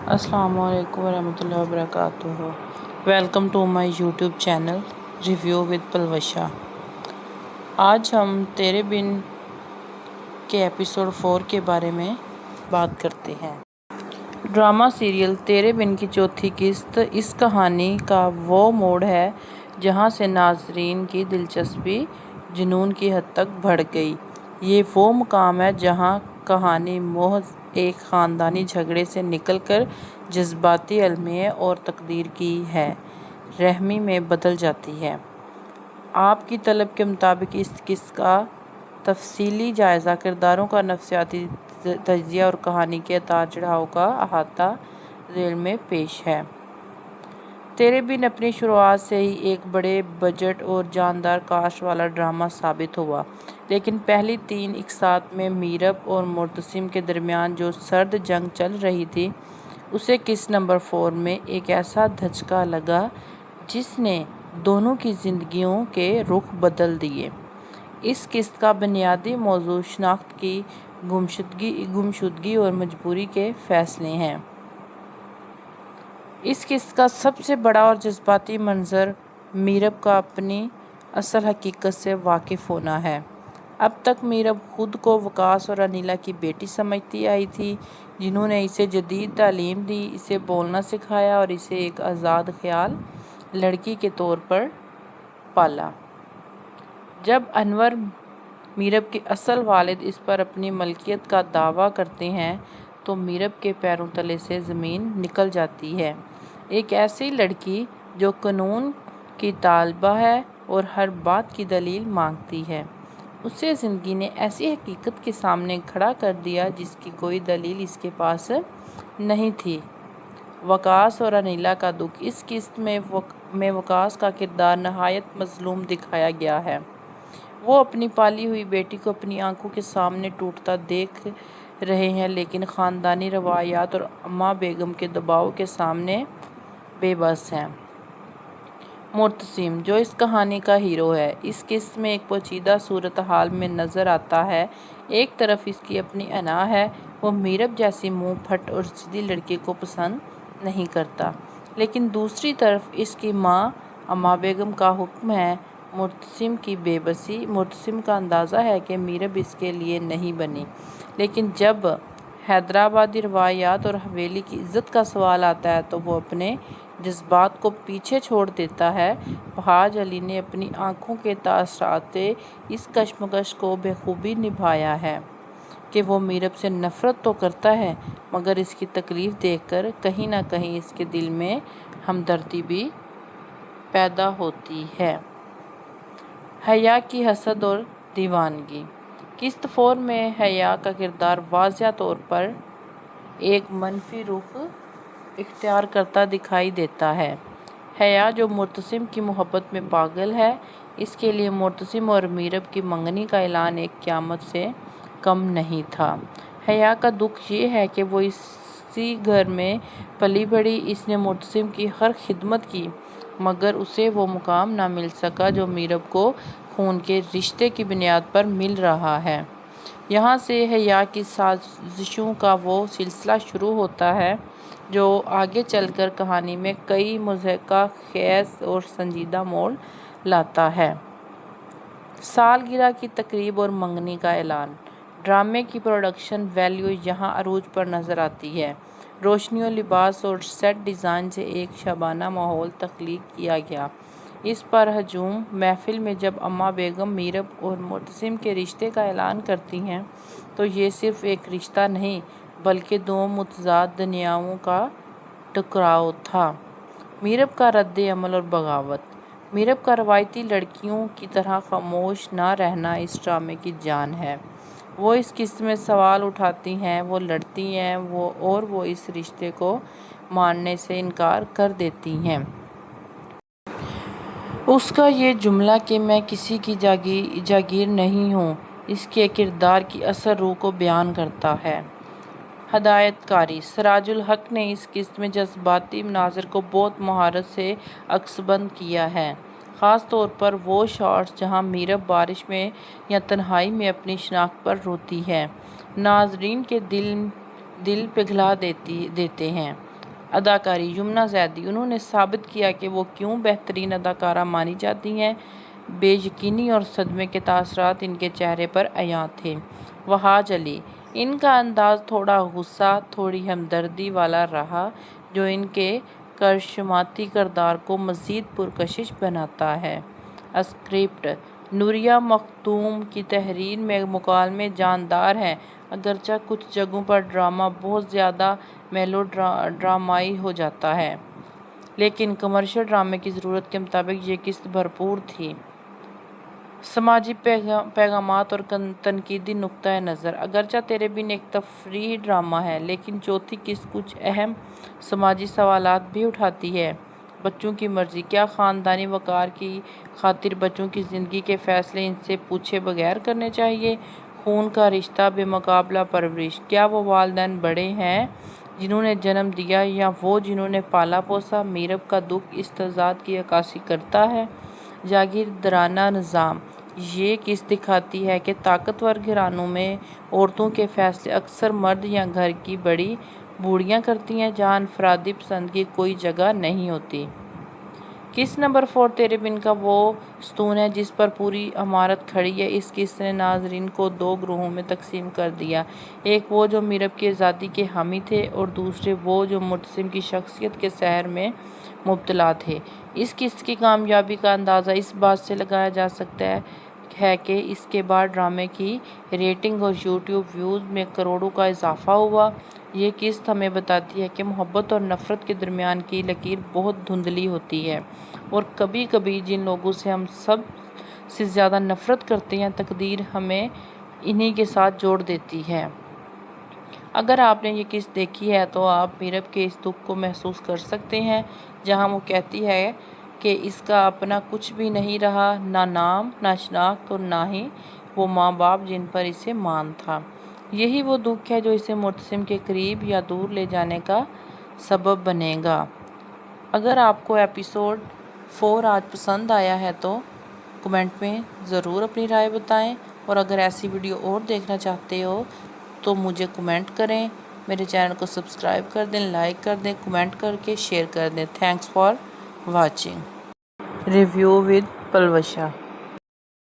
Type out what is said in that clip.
السلام علیکم ورحمۃ اللہ وبرکاتہ۔ Welcome to my YouTube channel review with Palwasha. آج ہم تیرے بن کے ایپیسوڈ 4 کے بارے میں بات کرتے ہیں۔ ڈرامہ سیریل تیرے بن کی چوتھی قسط اس کہانی کا وہ موڑ ہے جہاں سے ناظرین کی دلچسپی جنون کی حد تک بڑھ گئی۔ یہ وہ مقام ہے جہاں کہانی محض ایک خاندانی جھگڑے سے نکل کر جذباتی المیہ اور تقدیر کی رحمی میں بدل جاتی ہے۔ آپ کی طلب کے مطابق اس قسط کا تفصیلی جائزہ، کرداروں کا نفسیاتی تجزیہ اور کہانی کے اتار چڑھاؤ کا احاطہ ذیل میں پیش ہے۔ تیرے بن اپنی شروعات سے ہی ایک بڑے بجٹ اور جاندار کاسٹ والا ڈرامہ ثابت ہوا، لیکن پہلی 3 اقساط میں میرب اور معتصم کے درمیان جو سرد جنگ چل رہی تھی، اسے قسط نمبر 4 میں ایک ایسا دھچکا لگا جس نے دونوں کی زندگیوں کے رخ بدل دیے۔ اس قسط کا بنیادی موضوع شناخت کی گمشدگی اور مجبوری کے فیصلے ہیں۔ اس قسط کا سب سے بڑا اور جذباتی منظر میرب کا اپنی اصل حقیقت سے واقف ہونا ہے۔ اب تک میرب خود کو وکاس اور انیلا کی بیٹی سمجھتی آئی تھی، جنہوں نے اسے جدید تعلیم دی، اسے بولنا سکھایا اور اسے ایک آزاد خیال لڑکی کے طور پر پالا۔ جب انور، میرب کے اصل والد، اس پر اپنی ملکیت کا دعویٰ کرتے ہیں تو میرب کے پیروں تلے سے زمین نکل جاتی ہے۔ ایک ایسی لڑکی جو قانون کی طالبہ ہے اور ہر بات کی دلیل مانگتی ہے، اسے زندگی نے ایسی حقیقت کے سامنے کھڑا کر دیا جس کی کوئی دلیل اس کے پاس نہیں تھی۔ وکاس اور انیلا کا دکھ۔ اس قسط میں وکاس کا کردار نہایت مظلوم دکھایا گیا ہے۔ وہ اپنی پالی ہوئی بیٹی کو اپنی آنکھوں کے سامنے ٹوٹتا دیکھ رہے ہیں، لیکن خاندانی روایات اور اماں بیگم کے دباؤ کے سامنے بے بس ہیں۔ معتصم، جو اس کہانی کا ہیرو ہے، اس قسط میں ایک پیچیدہ صورتحال میں نظر آتا ہے۔ ایک طرف اس کی اپنی انا ہے، وہ میرب جیسی منہ پھٹ اور سیدھی لڑکی کو پسند نہیں کرتا، لیکن دوسری طرف اس کی ماں اماں بیگم کا حکم ہے۔ معتصم کی بے بسی۔ معتصم کا اندازہ ہے کہ میرب اس کے لیے نہیں بنی، لیکن جب حیدرآبادی روایات اور حویلی کی عزت کا سوال آتا ہے تو وہ اپنے جذبات کو پیچھے چھوڑ دیتا ہے۔ بہاج علی نے اپنی آنکھوں کے تاثرات اس کشمکش کو بخوبی نبھایا ہے کہ وہ میرب سے نفرت تو کرتا ہے، مگر اس کی تکلیف دیکھ کر کہیں نہ کہیں اس کے دل میں ہمدردی بھی پیدا ہوتی ہے۔ حیا کی حسد اور دیوانگی۔ قسط 4 میں حیا کا کردار واضح طور پر ایک منفی رخ اختیار کرتا دکھائی دیتا ہے۔ حیا، جو معتصم کی محبت میں پاگل ہے، اس کے لیے معتصم اور میرب کی منگنی کا اعلان ایک قیامت سے کم نہیں تھا۔ حیا کا دکھ یہ ہے کہ وہ اسی گھر میں پلی بڑھی، اس نے معتصم کی ہر خدمت کی، مگر اسے وہ مقام نہ مل سکا جو میرب کو خون کے رشتے کی بنیاد پر مل رہا ہے۔ یہاں سے حیا کی سازشوں کا وہ سلسلہ شروع ہوتا ہے جو آگے چل کر کہانی میں کئی مضحکہ خیز اور سنجیدہ موڑ لاتا ہے۔ سالگرہ کی تقریب اور منگنی کا اعلان۔ ڈرامے کی پروڈکشن ویلیو یہاں عروج پر نظر آتی ہے۔ روشنیوں، لباس اور سیٹ ڈیزائن سے ایک شبانہ ماحول تخلیق کیا گیا۔ اس پر ہجوم محفل میں جب اماں بیگم میرب اور معتصم کے رشتے کا اعلان کرتی ہیں تو یہ صرف ایک رشتہ نہیں بلکہ 2 متضاد دنیاؤں کا ٹکراؤ تھا۔ میرب کا رد عمل اور بغاوت۔ میرب کا روایتی لڑکیوں کی طرح خاموش نہ رہنا اس ڈرامے کی جان ہے۔ وہ اس قسط میں سوال اٹھاتی ہیں، وہ لڑتی ہیں اور وہ اس رشتے کو ماننے سے انکار کر دیتی ہیں۔ اس کا یہ جملہ کہ میں کسی کی جاگیر نہیں ہوں، اس کے کردار کی اصل روح کو بیان کرتا ہے۔ ہدایت کاری۔ سراج الحق نے اس قسط میں جذباتی مناظر کو بہت مہارت سے عکسبند کیا ہے، خاص طور پر وہ شاٹس جہاں میرب بارش میں یا تنہائی میں اپنی شناخت پر روتی ہے، ناظرین کے دل پگھلا دیتے ہیں۔ اداکاری یمنا زیدی، انہوں نے ثابت کیا کہ وہ کیوں بہترین اداکارہ مانی جاتی ہیں۔ بے یقینی اور صدمے کے تاثرات ان کے چہرے پر عیاں تھے۔ وحاج علی، ان کا انداز تھوڑا غصہ، تھوڑی ہمدردی والا رہا، جو ان کے کرشماتی کردار کو مزید پرکشش بناتا ہے۔ اسکرپٹ: نوریہ مخدوم کی تحریر میں مکالمے جاندار ہیں، اگرچہ کچھ جگہوں پر ڈرامہ بہت زیادہ میلو ڈرامائی ہو جاتا ہے، لیکن کمرشل ڈرامے کی ضرورت کے مطابق یہ قسط بھرپور تھی۔ سماجی پیغامات اور تنقیدی نقطۂ نظر: اگرچہ تیرے بن ایک تفریحی ڈرامہ ہے، لیکن چوتھی قسط کچھ اہم سماجی سوالات بھی اٹھاتی ہے۔ بچوں کی مرضی: کیا خاندانی وقار کی خاطر بچوں کی زندگی کے فیصلے ان سے پوچھے بغیر کرنے چاہیے؟ خون کا رشتہ، بے مقابلہ پرورش: کیا وہ والدین بڑے ہیں جنہوں نے جنم دیا یا وہ جنہوں نے پالا پوسا؟ میرب کا دکھ اس تضاد کی عکاسی کرتا ہے۔ جاگیردارانہ نظام: یہ قسط دکھاتی ہے کہ طاقتور گھرانوں میں عورتوں کے فیصلے اکثر مرد یا گھر کی بڑی بوڑھیاں کرتی ہیں، جہاں انفرادی پسند کی کوئی جگہ نہیں ہوتی۔ قسط نمبر 4 تیرے بن کا وہ ستون ہے جس پر پوری عمارت کھڑی ہے۔ اس قسط نے ناظرین کو دو گروہوں میں تقسیم کر دیا، ایک وہ جو میرب کی آزادی کے حامی تھے اور دوسرے وہ جو معتصم کی شخصیت کے سحر میں مبتلا تھے۔ اس قسط کی کامیابی کا اندازہ اس بات سے لگایا جا سکتا ہے کہ اس کے بعد ڈرامے کی ریٹنگ اور یوٹیوب ویوز میں کروڑوں کا اضافہ ہوا۔ یہ قسط ہمیں بتاتی ہے کہ محبت اور نفرت کے درمیان کی لکیر بہت دھندلی ہوتی ہے، اور کبھی کبھی جن لوگوں سے ہم سب سے زیادہ نفرت کرتے ہیں، تقدیر ہمیں انہی کے ساتھ جوڑ دیتی ہے۔ اگر آپ نے یہ قسط دیکھی ہے تو آپ میرب کے اس دکھ کو محسوس کر سکتے ہیں، جہاں وہ کہتی ہے کہ اس کا اپنا کچھ بھی نہیں رہا، نہ نام، نہ شناخت اور نہ ہی وہ ماں باپ جن پر اسے مان تھا۔ یہی وہ دکھ ہے جو اسے معتصم کے قریب یا دور لے جانے کا سبب بنے گا۔ اگر آپ کو ایپیسوڈ 4 آج پسند آیا ہے تو کمنٹ میں ضرور اپنی رائے بتائیں، اور اگر ایسی ویڈیو اور دیکھنا چاہتے ہو تو مجھے کمنٹ کریں، میرے چینل کو سبسکرائب کر دیں، لائک کر دیں، کمنٹ کر کے شیئر کر دیں۔ Thanks for watching. Review with Palwasha.